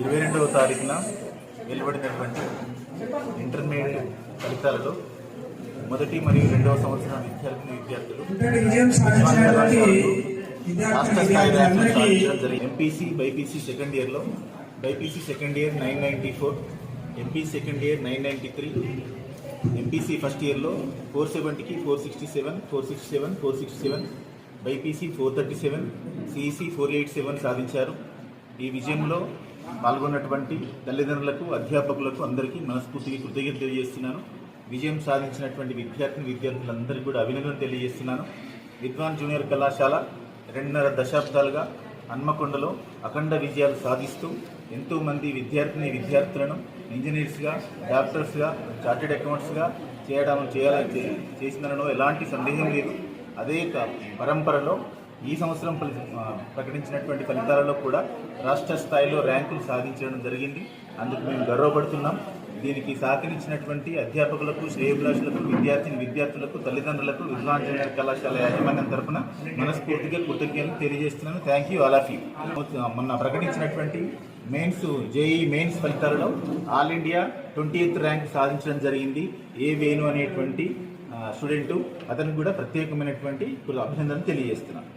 22వ తారీఖున వెలువడినటువంటి ఇంటర్మీడియట్ ఫలితాలలో మొదటి మరియు రెండవ సంవత్సరం విద్యార్థులు రాష్ట్ర స్థాయి ర్యాంకులు సాధించడం జరిగింది. ఎంపీసీ బైపీసీ సెకండ్ ఇయర్లో BiPC second year 994, MPC second year 993, MPC first ఇయర్లో 470కి 467, 467, 467, బైపీసీ 437, సిఈసీ 487 సాధించారు. ఈ విజయంలో పాల్గొన్నటువంటి తల్లిదండ్రులకు, అధ్యాపకులకు అందరికీ మనస్ఫూర్తిగా కృతజ్ఞతలు తెలియజేస్తున్నాను. విజయం సాధించినటువంటి విద్యార్థులందరికీ కూడా అభినందనలు తెలియజేస్తున్నాను. విద్వాన్ జూనియర్ కళాశాల 2.5 దశాబ్దాలుగా హన్మకొండలో అఖండ విజయాలు సాధిస్తూ ఎంతోమంది విద్యార్థులను ఇంజనీర్స్గా, డాక్టర్స్గా, చార్టెడ్ అకౌంట్స్గా చేసిందనలో ఎలాంటి సందేహం లేదు. అదే పరంపరలో ఈ సంవత్సరం ప్రకటించినటువంటి ఫలితాలలో కూడా రాష్ట్ర స్థాయిలో ర్యాంకులు సాధించడం జరిగింది. అందుకు మేము గర్వపడుతున్నాం. దీనికి సహకరించినటువంటి అధ్యాపకులకు, శ్రేయోభిలాషులకు, విద్యార్థులకు, తల్లిదండ్రులకు విద్వాన్ జూనియర్ కళాశాల యాజమాన్యం తరఫున మనస్ఫూర్తిగా కృతజ్ఞతలు తెలియజేస్తున్నాను. Thank you all of you. మొన్న ప్రకటించినటువంటి జేఈ మెయిన్స్ ఫలితాలలో ఆల్ ఇండియా 20th ర్యాంక్ సాధించడం జరిగింది. ఏ వేణు అనేటువంటి స్టూడెంటు, అతనికి కూడా ప్రత్యేకమైనటువంటి అభినందనలు తెలియజేస్తున్నాను.